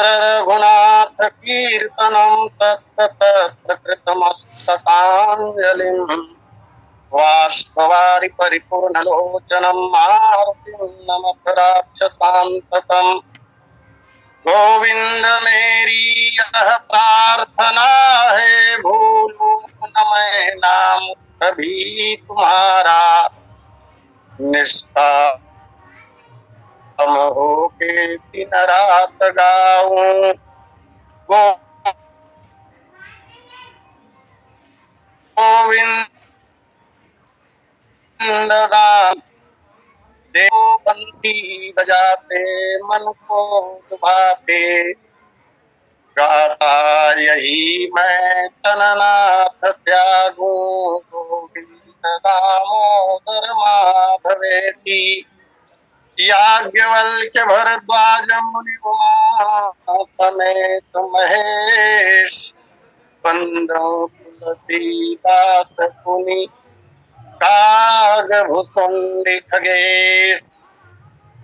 रघुनाथ कीर्तनं तत्र तत्र कृतमस्तकाञ्जलिं बाष्पवारि परिपूर्णलोचनं मारुतिं नमत राक्षसान्तकम्। गोविंद मेरी यह प्रार्थना है, भूलूं न मैं नाम कभी तुम्हारा, निष्काम होके दिन रात गाऊं। गोविंद दास देव बंसी बजाते मन को लुभाते, गाता यही मैं तननाथ त्यागू। गोविंद दामोदर माधवेति, याज्ञवल्क्य भरद्वाज मुनि उमा समेत महेश, बंदो तुलसीदास पुनि कागभूषुंडी खगेश।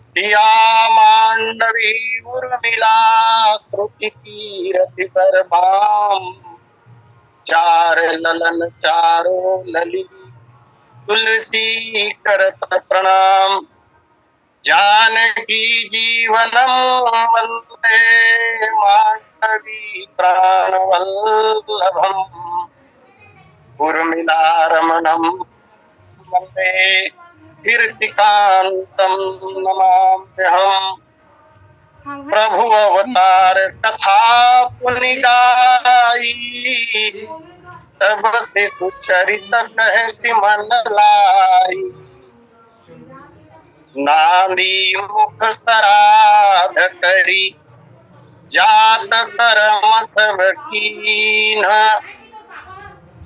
सिया मांडवी उर्मिला श्रुति कीरति बरबाम, चार ललन चारो लली तुलसी करत प्रणाम। जानकी जीवनम वंदे मांडवी प्राणवल्लभम, उर्मिला रमणम वंदे कीर्तिकांतम नमाम्यहम्। प्रभु अवतार कथा पुनि गाई, तब से सुचरित कहसि मन लाई। नांदी मुख सराध करी, जात कर्म सब कीन्हा।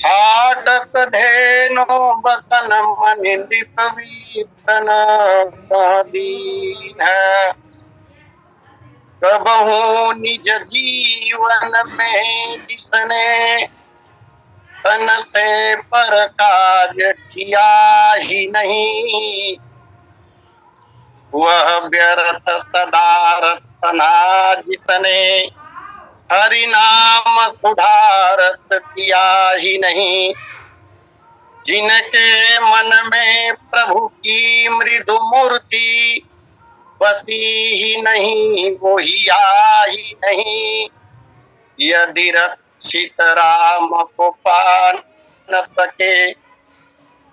हाटक धेनु बसन मन दीप विपन दीन। कबहू निज जीवन में जिसने तन से पर काज किया ही नहीं, वह व्यर्थ सदा रसना जिसने हरि नाम सुधारस पिया ही नहीं। जिनके मन में प्रभु की मृदु मूर्ति बसी ही नहीं, वो ही आई नहीं। यदि रक्षित राम को पा न सके,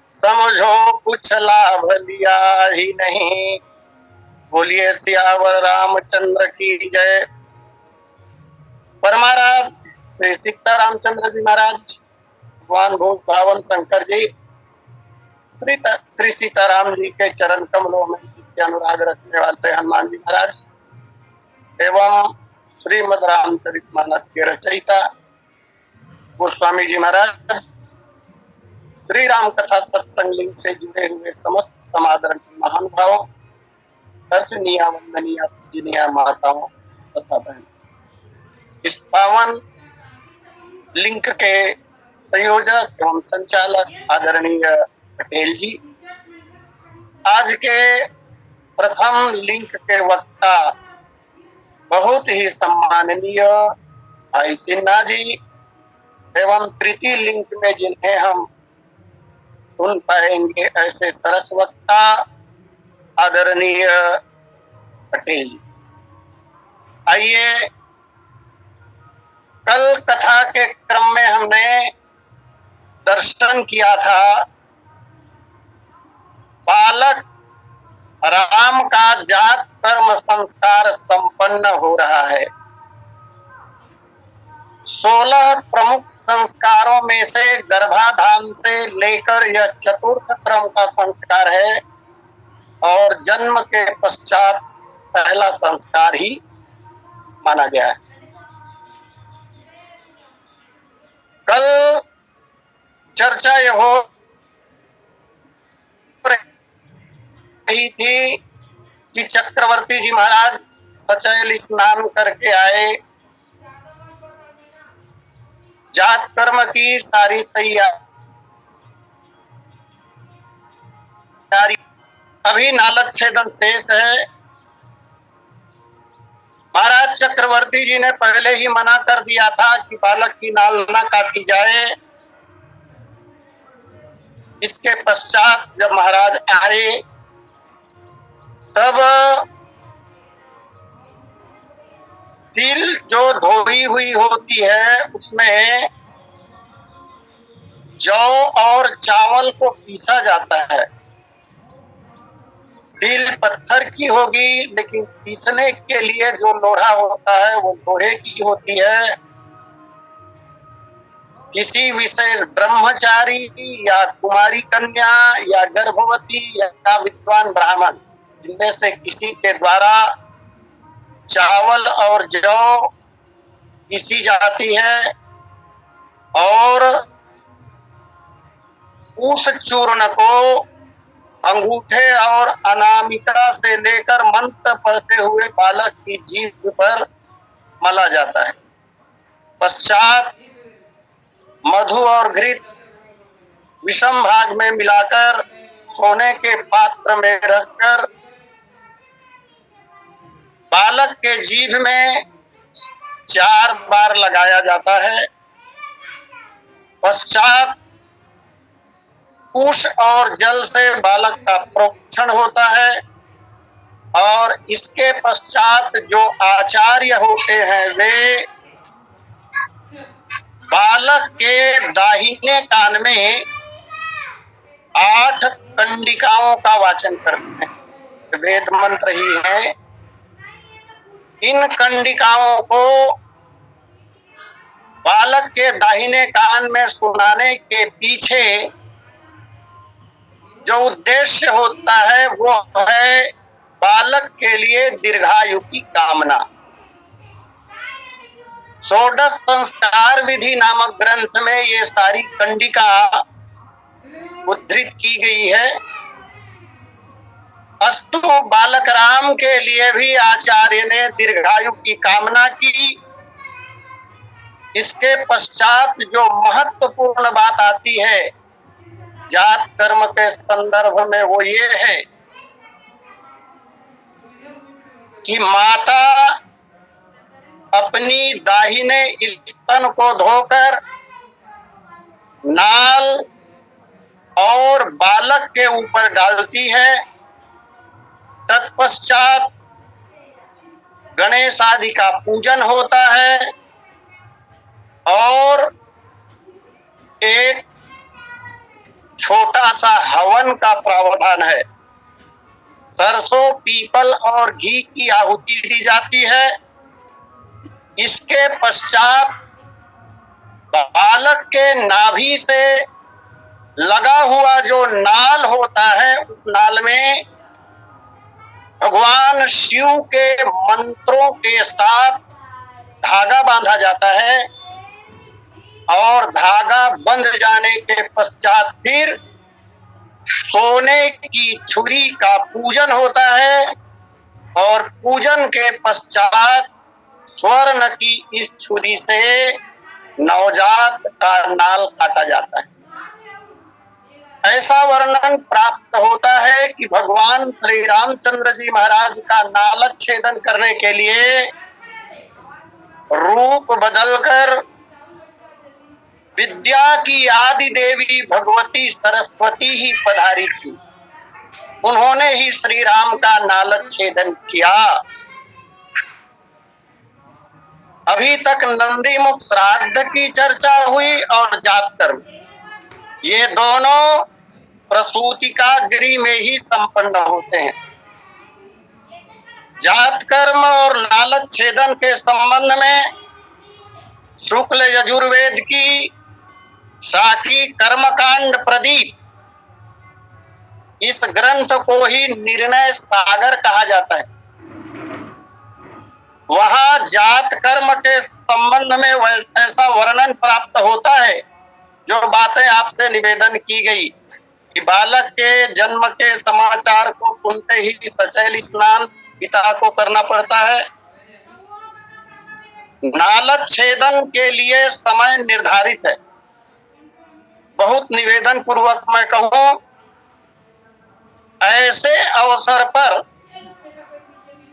समझो कुछ लाभ लिया ही नहीं। बोलिए सियावर रामचंद्र की जय। परमाराध श्री सीतारामचंद्र जी महाराज, भगवान भूत भावन शंकर जी, श्री सीताराम जी के चरण कमलों में नित्य अनुराग रखने वाले हनुमान जी महाराज एवं श्रीमद रामचरितमानस के रचयिता गोस्वामी जी महाराज, श्री राम कथा सत्संग लिंग से जुड़े हुए समस्त समादरण महानुभावों, अर्चनीय वंदनीय पूजनीय माताओं तथा बहनों, इस पावन लिंक के संयोजक एवं संचालक आदरणीय पटेल जी, आज के प्रथम लिंक के वक्ता बहुत ही सम्माननीय भाई सिन्हा जी एवं तृतीय लिंक में जिन्हें हम सुन पाएंगे ऐसे सरस वक्ता आदरणीय पटेल जी। आइए, कल कथा के क्रम में हमने दर्शन किया था बालक राम का जात कर्म संस्कार संपन्न हो रहा है। 16 प्रमुख संस्कारों में से गर्भाधान से लेकर यह चतुर्थ क्रम का संस्कार है और जन्म के पश्चात पहला संस्कार ही माना गया है। कल चर्चा यह हो रही थी कि चक्रवर्ती जी महाराज सचैल स्नान करके आए, जात कर्म की सारी तैयारी, अभी नालक छेदन शेष है। महाराज चक्रवर्ती जी ने पहले ही मना कर दिया था कि बालक की नाल न काटी जाए। इसके पश्चात जब महाराज आए तब सील जो धोई हुई होती है उसमें जौ और चावल को पीसा जाता है। सील पत्थर की होगी लेकिन पीसने के लिए जो लोढ़ा होता है वो लोहे की होती है। किसी विशेष ब्रह्मचारी या कुमारी कन्या या गर्भवती या विद्वान ब्राह्मण इनमें से किसी के द्वारा चावल और जौ पीसी जाती है और उस चूर्ण को अंगूठे और अनामिका से लेकर मंत्र पढ़ते हुए बालक की जीभ पर मला जाता है। पश्चात मधु और घृत विषम भाग में मिलाकर सोने के पात्र में रखकर बालक के जीभ में 4 बार लगाया जाता है। पश्चात कुश और जल से बालक का प्रोक्षण होता है और इसके पश्चात जो आचार्य होते हैं वे बालक के दाहिने कान में 8 कंडिकाओं का वाचन करते हैं। वेद मंत्र ही है। इन कंडिकाओं को बालक के दाहिने कान में सुनाने के पीछे जो उद्देश्य होता है वो है बालक के लिए दीर्घायु की कामना। षोडश संस्कार विधि नामक ग्रंथ में ये सारी कंडिका उद्धृत की गई है। अस्तु बालक राम के लिए भी आचार्य ने दीर्घायु की कामना की। इसके पश्चात जो महत्वपूर्ण बात आती है जात कर्म के संदर्भ में वो ये है कि माता अपनी दाहिने स्तन को धोकर नाल और बालक के ऊपर डालती है। तत्पश्चात गणेश आदि का पूजन होता है और एक छोटा सा हवन का प्रावधान है। सरसों, पीपल और घी की आहुति दी जाती है। इसके पश्चात बालक के नाभि से लगा हुआ जो नाल होता है उस नाल में भगवान शिव के मंत्रों के साथ धागा बांधा जाता है और धागा बंध जाने के पश्चात फिर सोने की छुरी का पूजन होता है और पूजन के पश्चात स्वर्ण की इस छुरी से नवजात का नाल काटा जाता है। ऐसा वर्णन प्राप्त होता है कि भगवान श्री रामचंद्र जी महाराज का नाल छेदन करने के लिए रूप बदलकर विद्या की आदि देवी भगवती सरस्वती ही पधारी थी। उन्होंने ही श्री राम का नाल छेदन किया। अभी तक नंदी मुख श्राद्ध की चर्चा हुई और जात कर्म, ये दोनों प्रसूतिका गिरी में ही संपन्न होते हैं। जात कर्म और नाल छेदन के संबंध में शुक्ल यजुर्वेद की शाकी कर्मकांड प्रदीप इस ग्रंथ को ही निर्णय सागर कहा जाता है। वहां जात कर्म के संबंध में ऐसा वर्णन प्राप्त होता है जो बातें आपसे निवेदन की गई कि बालक के जन्म के समाचार को सुनते ही सचैल स्नान पिता को करना पड़ता है। नाल छेदन के लिए समय निर्धारित है। बहुत निवेदन पूर्वक मैं कहूं, ऐसे अवसर पर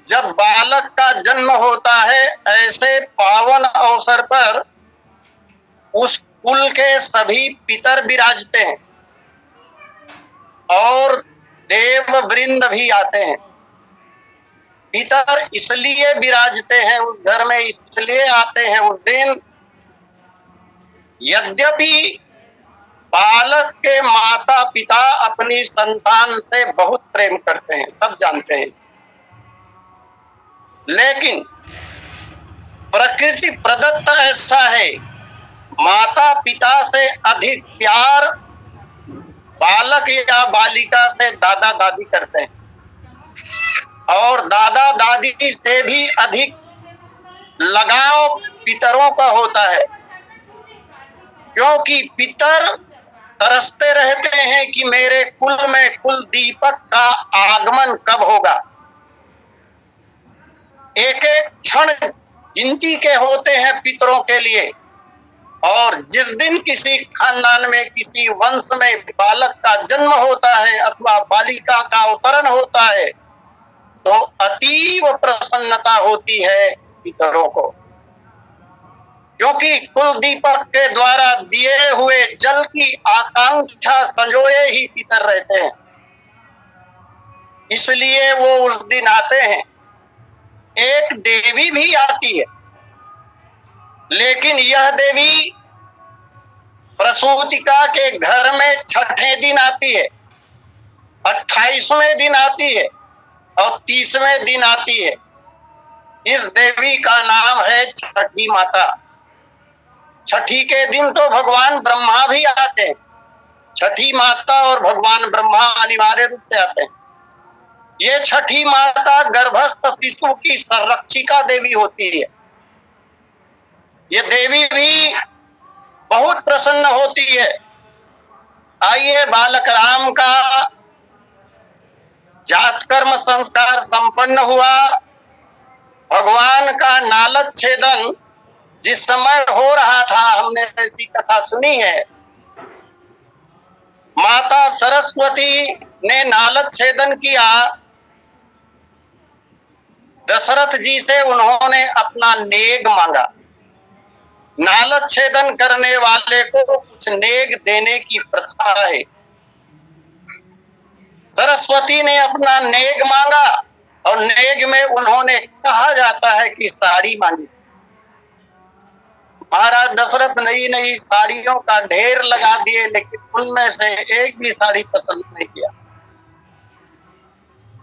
जब बालक का जन्म होता है, ऐसे पावन अवसर पर उस कुल के सभी पितर विराजते हैं और देव वृंद भी आते हैं। पितर इसलिए विराजते हैं उस घर में, इसलिए आते हैं उस दिन, यद्यपि बालक के माता पिता अपनी संतान से बहुत प्रेम करते हैं, सब जानते हैं इसे, लेकिन प्रकृति प्रदत्त ऐसा है, माता पिता से अधिक प्यार बालक या बालिका से दादा दादी करते हैं और दादा दादी से भी अधिक लगाव पितरों का होता है, क्योंकि पितर तरसते रहते हैं कि मेरे कुल में कुल दीपक का आगमन कब होगा। एक एक क्षण गिनती के होते हैं पितरों के लिए, और जिस दिन किसी खानदान में, किसी वंश में बालक का जन्म होता है अथवा बालिका का अवतरण होता है, तो अतीव प्रसन्नता होती है पितरों को, क्योंकि कुल दीपक के द्वारा दिए हुए जल की आकांक्षा संजोए ही पितर रहते हैं, इसलिए वो उस दिन आते हैं। एक देवी भी आती है, लेकिन यह देवी प्रसूतिका के घर में छठे दिन आती है, 28वें दिन आती है और 30वें दिन आती है। इस देवी का नाम है छठी माता। छठी के दिन तो भगवान ब्रह्मा भी आते हैं, छठी माता और भगवान ब्रह्मा अनिवार्य रूप से आते हैं। ये छठी माता गर्भस्थ शिशु की संरक्षिका देवी होती है। ये देवी भी बहुत प्रसन्न होती है। आइए, बालक राम का जात कर्म संस्कार संपन्न हुआ। भगवान का नालद छेदन जिस समय हो रहा था, हमने ऐसी कथा सुनी है, माता सरस्वती ने नालद छेदन किया। दशरथ जी से उन्होंने अपना नेग मांगा। नालद छेदन करने वाले को कुछ नेग देने की प्रथा है। सरस्वती ने अपना नेग मांगा और नेग में उन्होंने, कहा जाता है कि साड़ी मांगी। महाराज दशरथ नई नई साड़ियों का ढेर लगा दिए, लेकिन उनमें से एक भी साड़ी पसंद नहीं किया।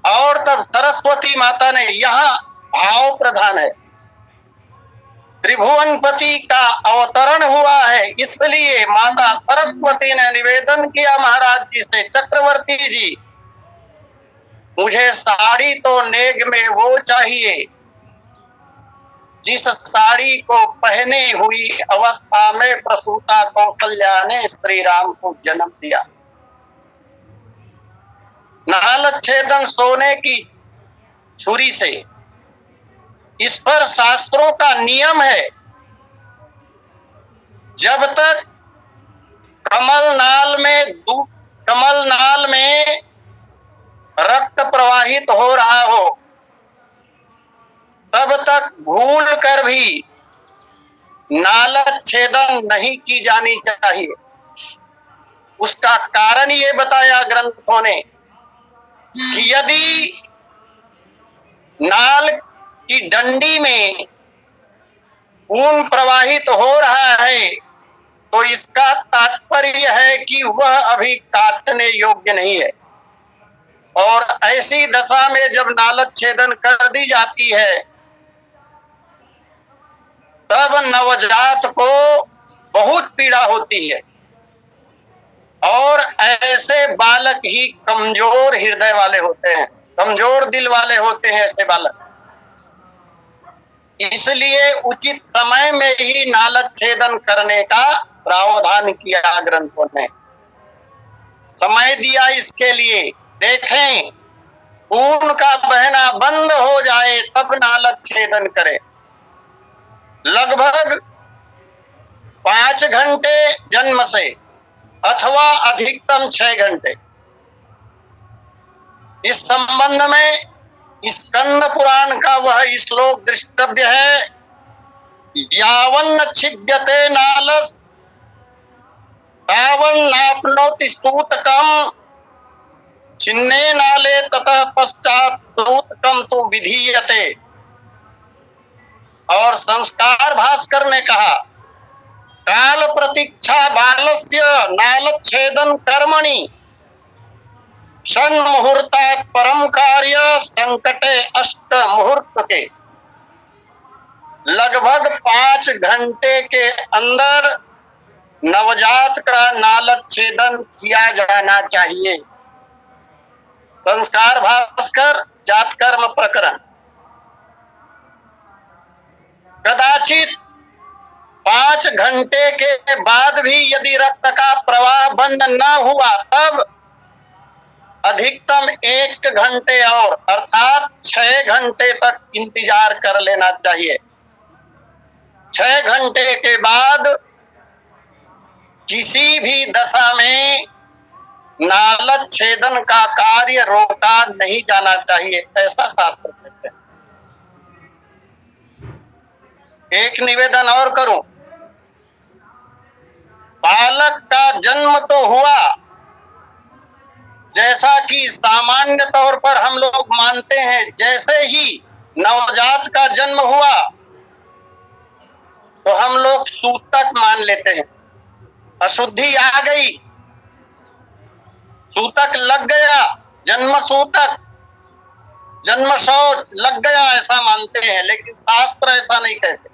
और तब सरस्वती माता ने, यहाँ भाव प्रधान है, त्रिभुवनपति का अवतरण हुआ है, इसलिए माता सरस्वती ने निवेदन किया महाराज जी से, चक्रवर्ती जी, मुझे साड़ी तो नेग में वो चाहिए जिस साड़ी को पहने हुई अवस्था में प्रसूता कौशल्या ने श्री राम को जन्म दिया। नालद छेदन सोने की छुरी से, इस पर शास्त्रों का नियम है, जब तक कमल नाल में रक्त प्रवाहित हो रहा हो, तब तक भूल कर भी नालद छेदन नहीं की जानी चाहिए। उसका कारण ये बताया ग्रंथों ने कि यदि नाल की डंडी में खून प्रवाहित हो रहा है, तो इसका तात्पर्य है कि वह अभी काटने योग्य नहीं है। और ऐसी दशा में जब नालद छेदन कर दी जाती है, तब नवजात को बहुत पीड़ा होती है। और ऐसे बालक ही कमजोर हृदय वाले होते हैं, कमजोर दिल वाले होते हैं ऐसे बालक। इसलिए उचित समय में ही नालद छेदन करने का प्रावधान किया ग्रंथों ने, समय दिया इसके लिए। देखें, खून का बहना बंद हो जाए तब नालद छेदन करें। लगभग 5 घंटे जन्म से अथवा अधिकतम 6 घंटे। इस संबंध में स्कंद पुराण का वह श्लोक दृष्टव्य है, यावन्न छिद्यते नालस तावन्नाप्नोति सूतकम छिन्ने नाले ततः पश्चात सूतकम तो विधीयते। और संस्कार भास्कर ने कहा, काल प्रतीक्षा बालस्य नालच्छेदन कर्मणि षण्मुहूर्तात् परम कार्य संकटे अष्ट मुहूर्त के। लगभग 5 घंटे के अंदर नवजात का नालच्छेदन किया जाना चाहिए। संस्कार भास्कर जातकर्म प्रकरण। कदाचित 5 घंटे के बाद भी यदि रक्त का प्रवाह बंद न हुआ तब अधिकतम 1 घंटे और अर्थात 6 घंटे तक इंतजार कर लेना चाहिए। 6 घंटे के बाद किसी भी दशा में नालच्छेदन का कार्य रोका नहीं जाना चाहिए, ऐसा शास्त्र कहते हैं। एक निवेदन और करूं, बालक का जन्म तो हुआ, जैसा कि सामान्य तौर पर हम लोग मानते हैं, जैसे ही नवजात का जन्म हुआ तो हम लोग सूतक मान लेते हैं, अशुद्धि आ गई, सूतक लग गया, जन्म सूतक, जन्म शौच लग गया, ऐसा मानते हैं। लेकिन शास्त्र ऐसा नहीं कहते।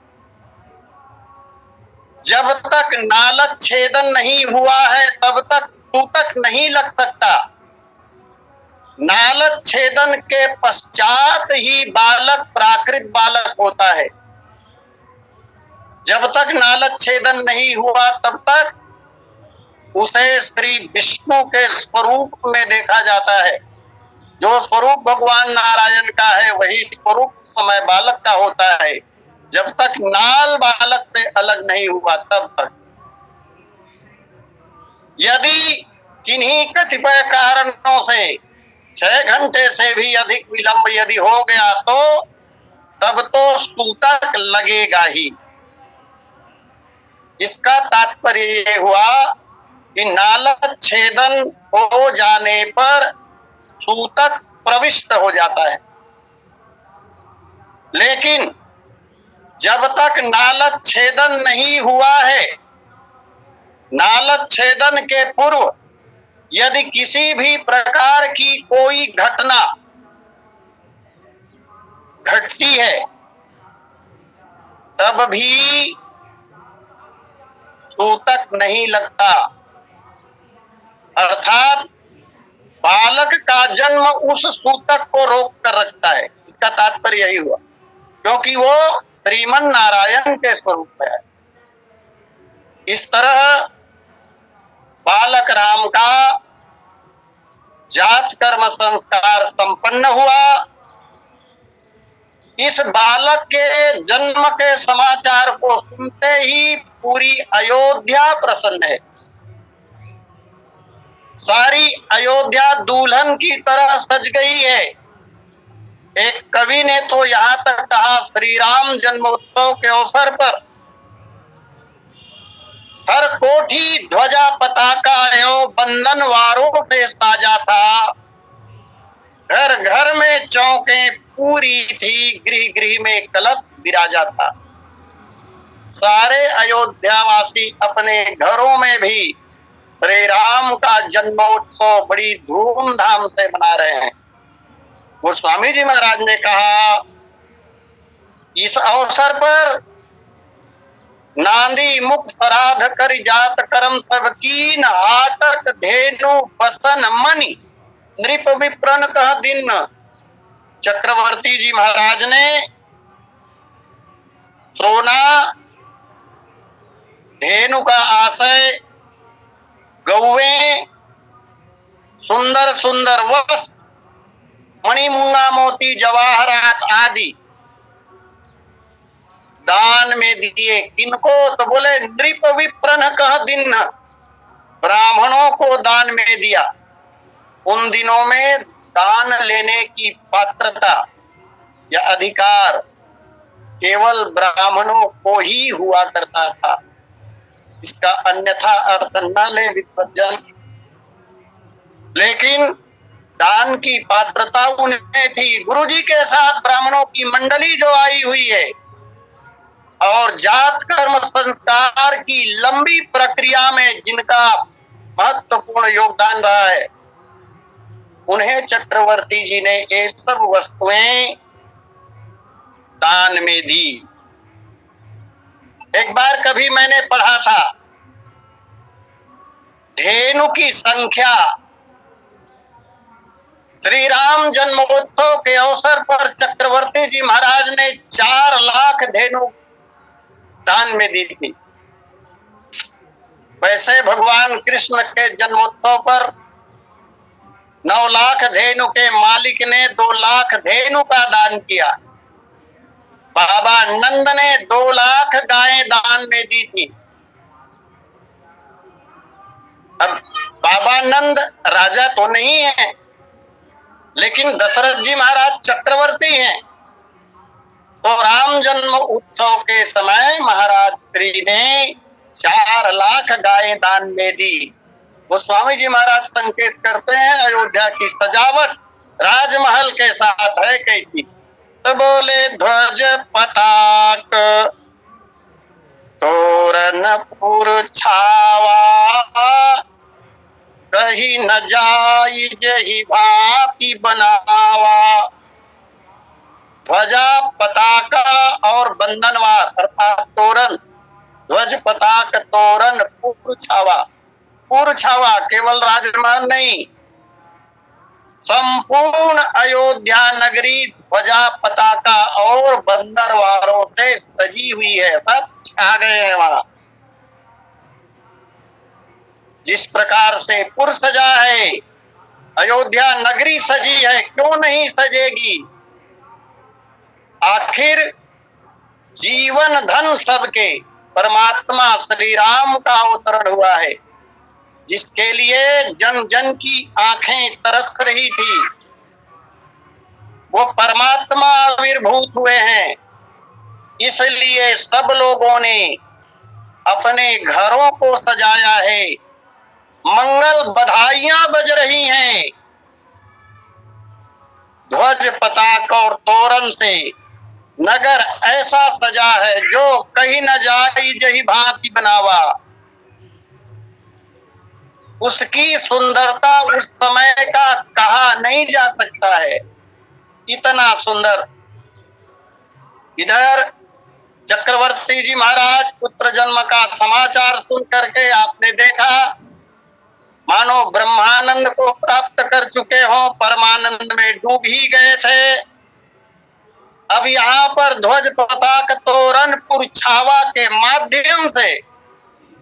जब तक नालच्छेदन नहीं हुआ है तब तक सूतक नहीं लग सकता। नालच्छेदन के पश्चात ही बालक प्राकृत बालक होता है। जब तक नालच्छेदन नहीं हुआ तब तक उसे श्री विष्णु के स्वरूप में देखा जाता है। जो स्वरूप भगवान नारायण का है वही स्वरूप समय बालक का होता है। जब तक नाल बालक से अलग नहीं हुआ तब तक। यदि किन्हीं कतिपय कारणों से 6 घंटे से भी अधिक विलंब यदि हो गया तो तब तो सूतक लगेगा ही। इसका तात्पर्य ये हुआ कि नालच्छेदन हो जाने पर सूतक प्रविष्ट हो जाता है। लेकिन जब तक नालच्छेदन नहीं हुआ है, नालच्छेदन के पूर्व यदि किसी भी प्रकार की कोई घटना घटती है तब भी सूतक नहीं लगता। अर्थात बालक का जन्म उस सूतक को रोक कर रखता है। इसका तात्पर्य यही हुआ, क्योंकि वो श्रीमन नारायण के स्वरूप में है। इस तरह बालक राम का जात कर्म संस्कार संपन्न हुआ। इस बालक के जन्म के समाचार को सुनते ही पूरी अयोध्या प्रसन्न है। सारी अयोध्या दुल्हन की तरह सज गई है। एक कवि ने तो यहाँ तक कहा, श्री राम जन्मोत्सव के अवसर पर हर कोठी ध्वजा पताका एवं बंधनवारों से साजा था। घर घर में चौकें पूरी थी, गृह गृह में कलश विराजा था। सारे अयोध्यावासी अपने घरों में भी श्री राम का जन्मोत्सव बड़ी धूमधाम से मना रहे हैं। वो स्वामी जी महाराज ने कहा, इस अवसर पर नांदी मुख श्राद्ध कर जात कर्म सब कीन आटक धेनु बसन मणि नृप विप्रन कह दिन। चक्रवर्ती जी महाराज ने सोना, धेनु का आशय, गौवें, सुंदर सुंदर वस्त्र, मणिमुंगा मोती जवाहरात आदि दान में दिए। किनको? तो बोले नृप विप्रन कह दिन, ब्राह्मणों को दान में दिया। उन दिनों में दान लेने की पात्रता यह अधिकार केवल ब्राह्मणों को ही हुआ करता था। इसका अन्यथा अर्थ न ले विद्वज्जन। लेकिन दान की पात्रता उन्हें थी। गुरुजी के साथ ब्राह्मणों की मंडली जो आई हुई है और जात कर्म संस्कार की लंबी प्रक्रिया में जिनका महत्वपूर्ण योगदान रहा है, उन्हें चक्रवर्ती जी ने ये सब वस्तुएं दान में दी। एक बार कभी मैंने पढ़ा था, धेनु की संख्या श्री राम जन्मोत्सव के अवसर पर चक्रवर्ती जी महाराज ने 4 लाख धेनु दान में दी थी। वैसे भगवान कृष्ण के जन्मोत्सव पर 9 लाख धेनु के मालिक ने 2 लाख धेनु का दान किया। बाबा नंद ने 2 लाख गायें दान में दी थी। अब बाबा नंद राजा तो नहीं है, लेकिन दशरथ जी महाराज चक्रवर्ती हैं। तो राम जन्म उत्सव के समय महाराज श्री ने 4 लाख गायें दान में दी। गोस्वामी जी महाराज संकेत करते हैं अयोध्या की सजावट राजमहल के साथ है कैसी। तो बोले ध्वज पताक तोरण पुर छावा, कहीं न जाई जही भांति बनावा। ध्वजा पताका और बंधनवार अर्थात तोरण, ध्वज पताक तोरण पुर छावा। पुर छावा केवल राजमहल नहीं, संपूर्ण अयोध्या नगरी ध्वजा पताका और बंदरवारों से सजी हुई है। सब छा गए हैं वहां। जिस प्रकार से पुर सजा है, अयोध्या नगरी सजी है, क्यों नहीं सजेगी। आखिर जीवन धन सबके परमात्मा श्री राम का अवतरण हुआ है, जिसके लिए जन जन की आंखें तरस रही थी। वो परमात्मा आविर्भूत हुए हैं। इसलिए सब लोगों ने अपने घरों को सजाया है। मंगल बधाइयां बज रही हैं। ध्वज पताक और तोरण से नगर ऐसा सजा है जो कहीं न जाई जही भांति बनावा। उसकी सुंदरता उस समय का कहा नहीं जा सकता है, इतना सुंदर। इधर चक्रवर्ती जी महाराज पुत्र जन्म का समाचार सुन करके आपने देखा मानो ब्रह्मानंद को प्राप्त कर चुके हो, परमानंद में डूब ही गए थे। अब यहाँ पर ध्वज पताक तोरण पुर छावा के माध्यम से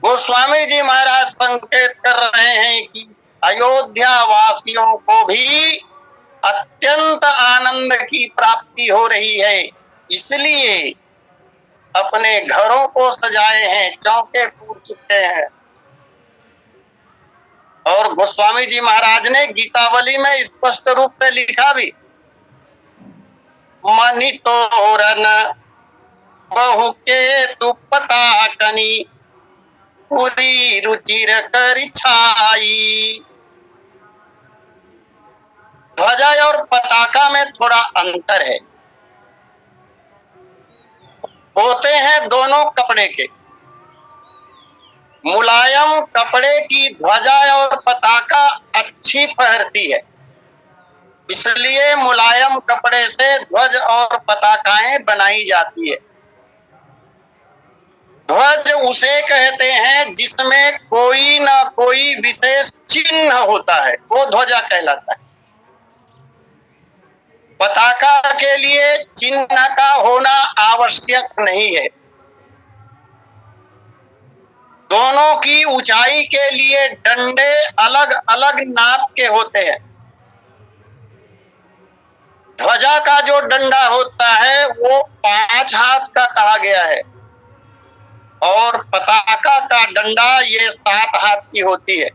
गोस्वामी जी महाराज संकेत कर रहे हैं कि अयोध्या वासियों को भी अत्यंत आनंद की प्राप्ति हो रही है। इसलिए अपने घरों को सजाए हैं, चौके पूर चुके हैं। और गोस्वामी जी महाराज ने गीतावली में स्पष्ट रूप से लिखा भी, मणि तोरण बहु के तु पताकनी पूरी रुचिर कर छाई। ध्वजा और पताका में थोड़ा अंतर है। होते हैं दोनों कपड़े के। मुलायम कपड़े की ध्वजा और पताका अच्छी फहरती है, इसलिए मुलायम कपड़े से ध्वज और पताकाएं बनाई जाती है। ध्वज उसे कहते हैं जिसमें कोई ना कोई विशेष चिन्ह होता है, वो ध्वजा कहलाता है। पताका के लिए चिन्ह का होना आवश्यक नहीं है। दोनों की ऊंचाई के लिए डंडे अलग अलग नाप के होते हैं। ध्वजा का जो डंडा होता है वो 5 हाथ का कहा गया है और पताका का डंडा ये 7 हाथ की होती है।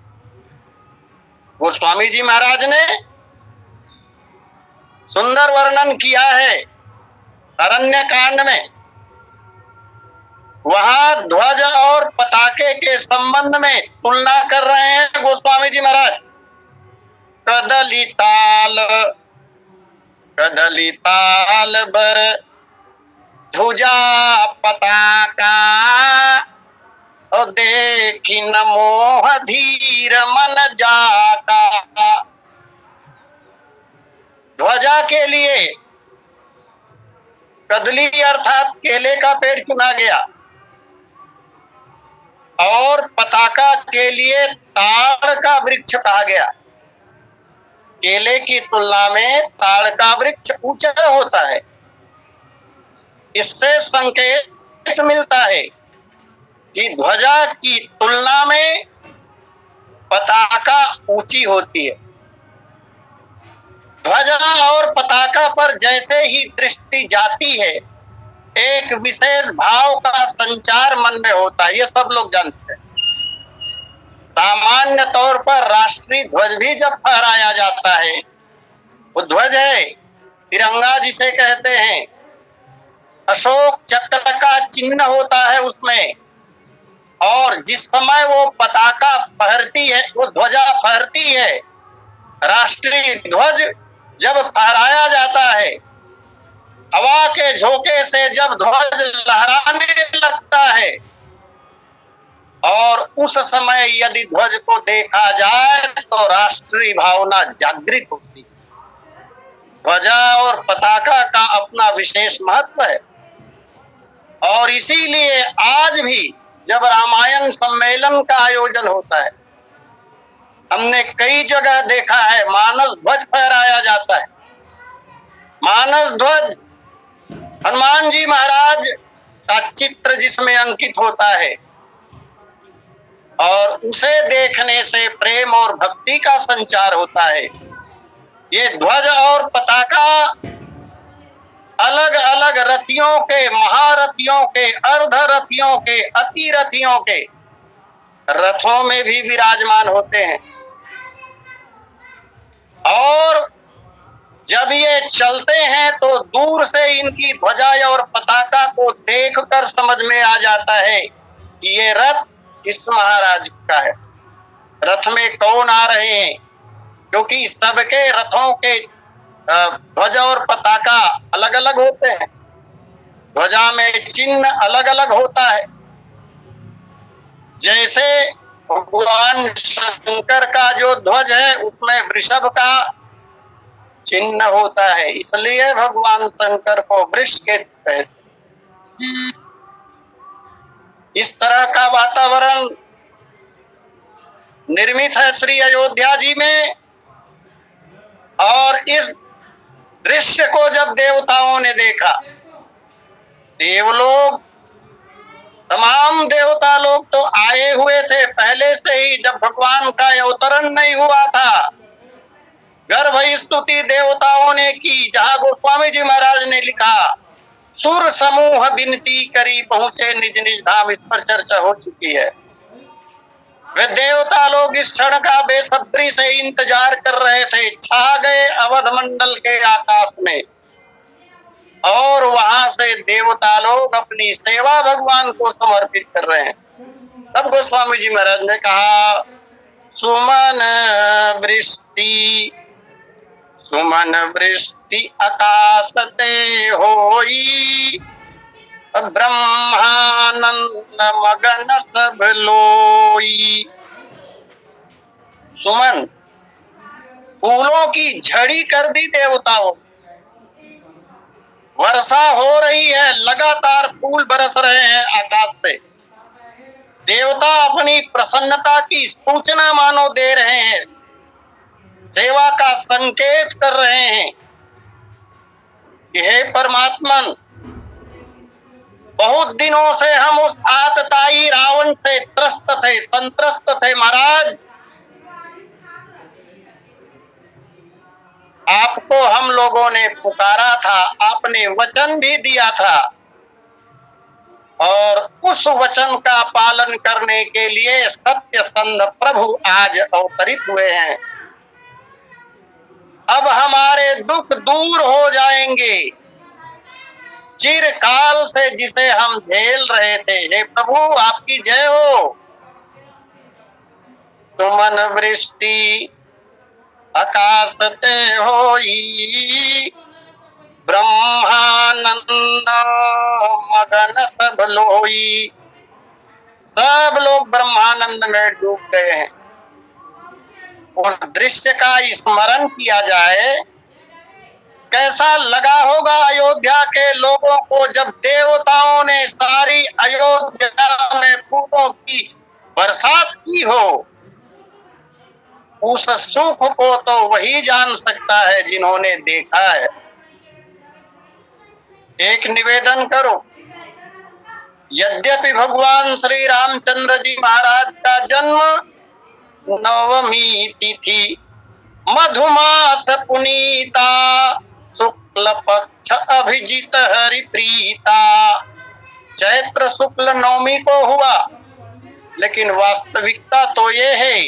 गोस्वामी जी महाराज ने सुंदर वर्णन किया है अरण्य कांड में वहां ध्वज और पताके के संबंध में तुलना कर रहे हैं गोस्वामी जी महाराज। कदली ताल बर ध्वजा पताका और देखी न मोह धीर मन जाका। ध्वजा के लिए कदली अर्थात केले का पेड़ चुना गया और पताका के लिए ताड़ का वृक्ष कहा गया। केले की तुलना में ताड़ का वृक्ष ऊंचा होता है। इससे संकेत मिलता है कि ध्वजा की तुलना में पताका ऊंची होती है। ध्वजा और पताका पर जैसे ही दृष्टि जाती है एक विशेष भाव का संचार मन में होता है, ये सब लोग जानते हैं। सामान्य तौर पर राष्ट्रीय ध्वज भी जब फहराया जाता है, वो ध्वज है तिरंगा जिसे कहते हैं, अशोक चक्र का चिन्ह होता है उसमें, और जिस समय वो पताका फहरती है, वो ध्वजा फहरती है, राष्ट्रीय ध्वज जब फहराया जाता है, हवा के झोंके से जब ध्वज लहराने लगता है और उस समय यदि ध्वज को देखा जाए तो राष्ट्रीय भावना जागृत होती है। ध्वजा और पताका का अपना विशेष महत्व है और इसीलिए आज भी जब रामायण सम्मेलन का आयोजन होता है, हमने कई जगह देखा है मानस ध्वज फहराया जाता है। मानस ध्वज हनुमान जी महाराज का चित्र जिसमें अंकित होता है और उसे देखने से प्रेम और भक्ति का संचार होता है। ये ध्वज और पताका अलग अलग रथियों के, महारथियों के, अर्धरथियों के, अतिरथियों के रथों में भी विराजमान होते हैं और जब ये चलते हैं तो दूर से इनकी ध्वजा और पताका को देखकर समझ में आ जाता है कि ये रथ किस महाराज का है, रथ में कौन आ रहे हैं, क्योंकि सबके रथों के ध्वजा और पताका अलग अलग होते हैं। ध्वजा में चिन्ह अलग अलग होता है। जैसे भगवान शंकर का जो ध्वज है उसमें वृषभ का चिन्ह होता है, इसलिए भगवान शंकर को वृष के कहते हैं। इस तरह का वातावरण निर्मित है श्री अयोध्या जी में और इस दृश्य को जब देवताओं ने देखा, देवलोग, तमाम देवता लोग तो आए हुए थे पहले से ही, जब भगवान का अवतरण नहीं हुआ था। गर्भ स्तुति देवताओं ने की, जहां गोस्वामी जी महाराज ने लिखा सुर समूह विनती करी पहुंचे निज निज धाम, इस पर चर्चा हो चुकी है। वे देवता लोग इस क्षण का बेसब्री से इंतजार कर रहे थे। छा गए अवध मंडल के आकाश में और वहां से देवता लोग अपनी सेवा भगवान को समर्पित कर रहे हैं। तब गोस्वामी जी महाराज ने कहा सुमन वृष्टि आकाशते होई, ब्रह्मानंद मगन सब लोई। सुमन, फूलों की झड़ी कर दी देवताओं, वर्षा हो रही है, लगातार फूल बरस रहे हैं आकाश से। देवता अपनी प्रसन्नता की सूचना मानो दे रहे हैं, सेवा का संकेत कर रहे हैं कि हे परमात्मन, बहुत दिनों से हम उस आतताई रावण से त्रस्त थे, संत्रस्त थे महाराज। आपको हम लोगों ने पुकारा था, आपने वचन भी दिया था और उस वचन का पालन करने के लिए सत्य संध प्रभु आज अवतरित हुए हैं। अब हमारे दुख दूर हो जाएंगे, चिरकाल से जिसे हम झेल रहे थे। हे प्रभु आपकी जय हो। सुमन वृष्टि आकाश ते होई, ब्रह्मानंद मगन सब लोई। सब लोग ब्रह्मानंद में डूब गए हैं। उस दृश्य का स्मरण किया जाए, कैसा लगा होगा अयोध्या के लोगों को जब देवताओं ने सारी अयोध्या में फूलों की बरसात की हो। उस सुख को तो वही जान सकता है जिन्होंने देखा है। एक निवेदन करो, यद्यपि भगवान श्री रामचंद्र जी महाराज का जन्म नवमी तिथि मधुमास पुनीता शुक्ल पक्ष अभिजित हरि प्रीता चैत्र शुक्ल नवमी को हुआ, लेकिन वास्तविकता तो ये है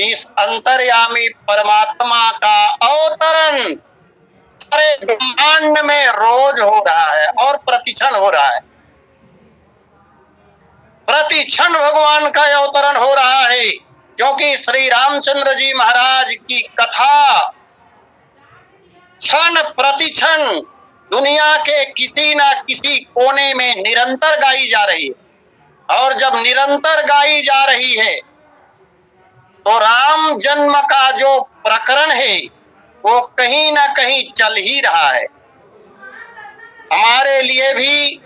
इस अंतर्यामी परमात्मा का अवतरण सारे ब्रह्मांड में रोज हो रहा है और प्रतिक्षण हो रहा है। प्रतिक्षण भगवान का अवतरण हो रहा है, क्योंकि श्री रामचंद्र जी महाराज की कथा क्षण प्रतिक्षण दुनिया के किसी न किसी कोने में निरंतर गाई जा रही है। और जब निरंतर गाई जा रही है तो राम जन्म का जो प्रकरण है वो कहीं ना कहीं चल ही रहा है। हमारे लिए भी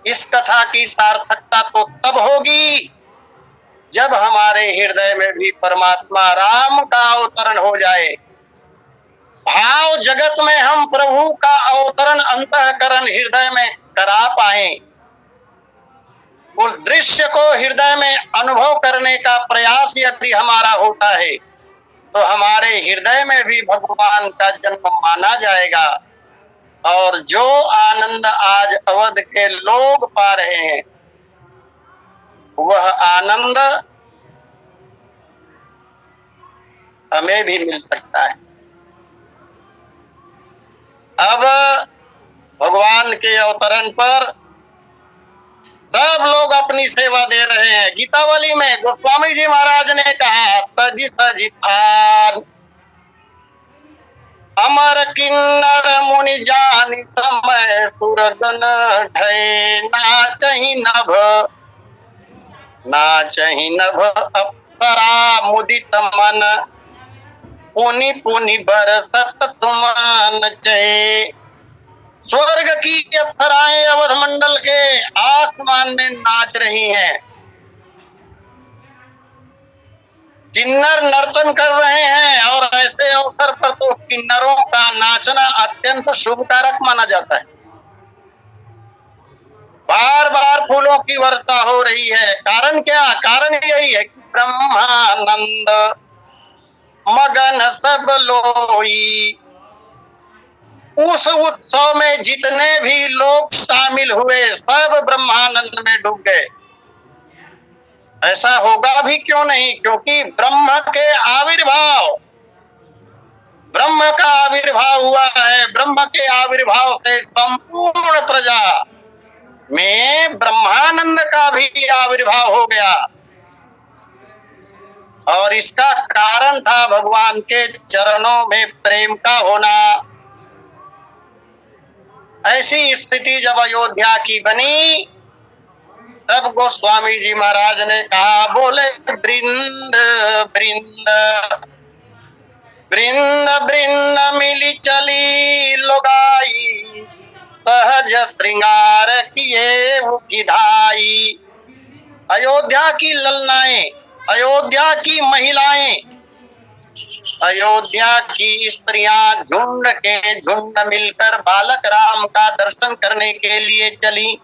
इस कथा की सार्थकता तो तब होगी जब हमारे हृदय में भी परमात्मा राम का अवतरण हो जाए। भाव जगत में हम प्रभु का अवतरण अंतःकरण हृदय में करा पाए, उस दृश्य को हृदय में अनुभव करने का प्रयास यदि हमारा होता है तो हमारे हृदय में भी भगवान का जन्म माना जाएगा। और जो आनंद आज अवध के लोग पा रहे हैं वह आनंद हमें भी मिल सकता है। अब भगवान के अवतरण पर सब लोग अपनी सेवा दे रहे हैं। गीतावली में गोस्वामी जी महाराज ने कहा, सजी सजी थान अमर किन्नर मुनि जानि समय सुरगन ढय, नाचहि नभ अप्सरा मुदित मन, पुनि पुनि बरसत सुमन चय। स्वर्ग की अप्सराएं अवध मंडल के आसमान में नाच रही हैं, किन्नर नर्तन कर रहे हैं। और ऐसे अवसर पर तो किन्नरों का नाचना अत्यंत शुभकारक माना जाता है। बार बार फूलों की वर्षा हो रही है। कारण क्या? कारण यही है कि ब्रह्मानंद मगन सब लोई। उस उत्सव में जितने भी लोग शामिल हुए सब ब्रह्मानंद में डूब गए। ऐसा होगा भी क्यों नहीं, क्योंकि ब्रह्म का आविर्भाव हुआ है। ब्रह्म के आविर्भाव से संपूर्ण प्रजा में ब्रह्मानंद का भी आविर्भाव हो गया। और इसका कारण था भगवान के चरणों में प्रेम का होना। ऐसी स्थिति जब अयोध्या की बनी तब गोस्वामी जी महाराज ने कहा, बोले वृंद वृंद वृंद वृंद मिली चली लोगाई, सहज श्रृंगार किए उठिधाई। अयोध्या की ललनाएं, अयोध्या की महिलाएं, अयोध्या की स्त्रियां झुंड के झुंड मिलकर बालक राम का दर्शन करने के लिए चली।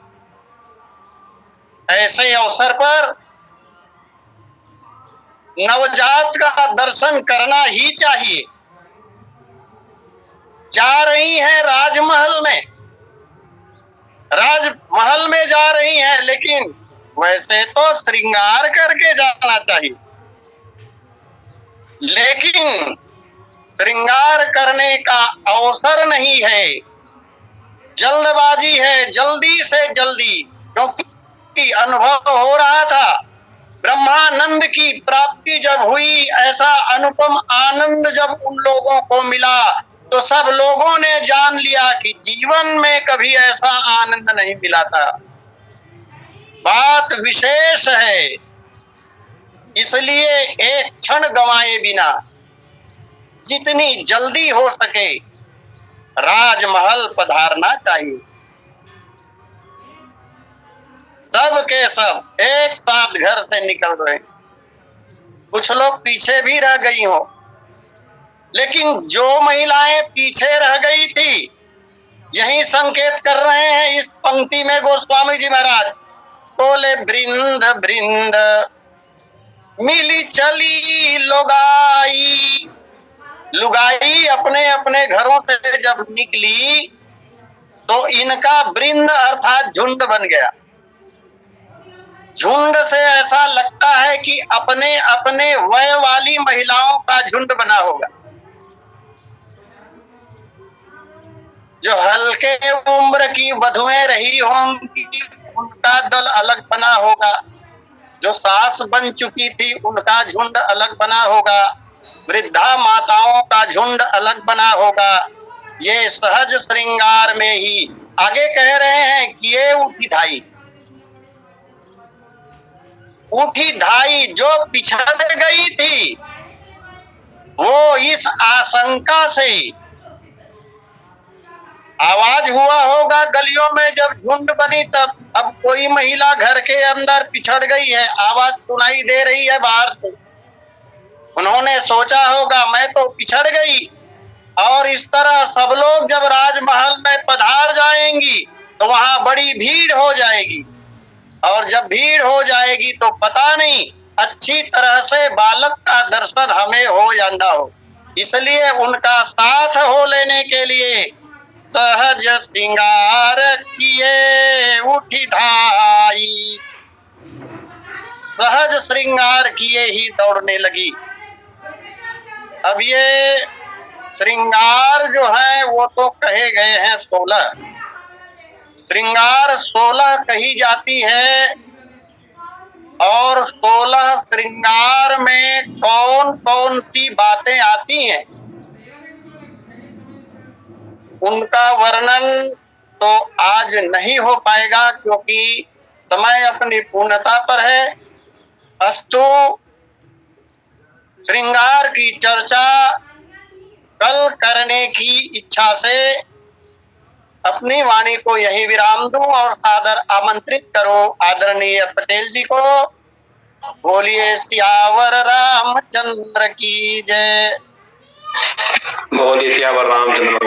ऐसे अवसर पर नवजात का दर्शन करना ही चाहिए। जा रही हैं राजमहल में जा रही हैं, लेकिन वैसे तो श्रृंगार करके जाना चाहिए। लेकिन श्रृंगार करने का अवसर नहीं है, जल्दबाजी है, जल्दी से जल्दी, क्योंकि अनुभव हो रहा था ब्रह्मानंद की प्राप्ति जब हुई, ऐसा अनुपम आनंद जब उन लोगों को मिला तो सब लोगों ने जान लिया कि जीवन में कभी ऐसा आनंद नहीं मिला था। बात विशेष है, इसलिए एक क्षण गंवाए बिना जितनी जल्दी हो सके राजमहल पधारना चाहिए। सब के सब एक साथ घर से निकल रहे, कुछ लोग पीछे भी रह गई हो, लेकिन जो महिलाएं पीछे रह गई थी यही संकेत कर रहे हैं इस पंक्ति में गोस्वामी जी महाराज। बोले वृंद वृंद मिली चली लुगाई, लुगाई अपने अपने घरों से जब निकली तो इनका वृंद अर्थात झुंड बन गया। झुंड से ऐसा लगता है कि अपने अपने वय वाली महिलाओं का झुंड बना होगा। जो हल्के उम्र की वधुएं रही होंगी उनका दल अलग बना होगा, जो सास बन चुकी थी उनका झुंड अलग बना होगा, वृद्धा माताओं का झुंड अलग बना होगा। ये सहज श्रृंगार में ही आगे कह रहे हैं कि ये ऊठी धाई जो पिछड़ गई थी वो इस आशंका से आवाज हुआ होगा गलियों में जब झुंड बनी तब, अब कोई महिला घर के अंदर पिछड़ गई है, आवाज सुनाई दे रही है बाहर से। उन्होंने सोचा होगा मैं तो पिछड़ गई, और इस तरह सब लोग जब राजमहल में पधार जाएंगी तो वहां बड़ी भीड़ हो जाएगी, और जब भीड़ हो जाएगी तो पता नहीं अच्छी तरह से बालक का दर्शन हमें हो या ना हो। इसलिए उनका साथ हो लेने के लिए सहज श्रृंगार किए उठी धाई, सहज श्रृंगार किए ही दौड़ने लगी। अब ये श्रृंगार जो है वो तो कहे गए हैं 16, श्रृंगार 16 कही जाती है, और 16 श्रृंगार में कौन कौन सी बातें आती हैं उनका वर्णन तो आज नहीं हो पाएगा क्योंकि समय अपनी पूर्णता पर है। अस्तु श्रृंगार की चर्चा कल करने की इच्छा से अपनी वाणी को यही विराम दूं और सादर आमंत्रित करो आदरणीय पटेल जी को। बोलिए सियावर रामचंद्र की जय। बोलिए सियावर रामचंद्र।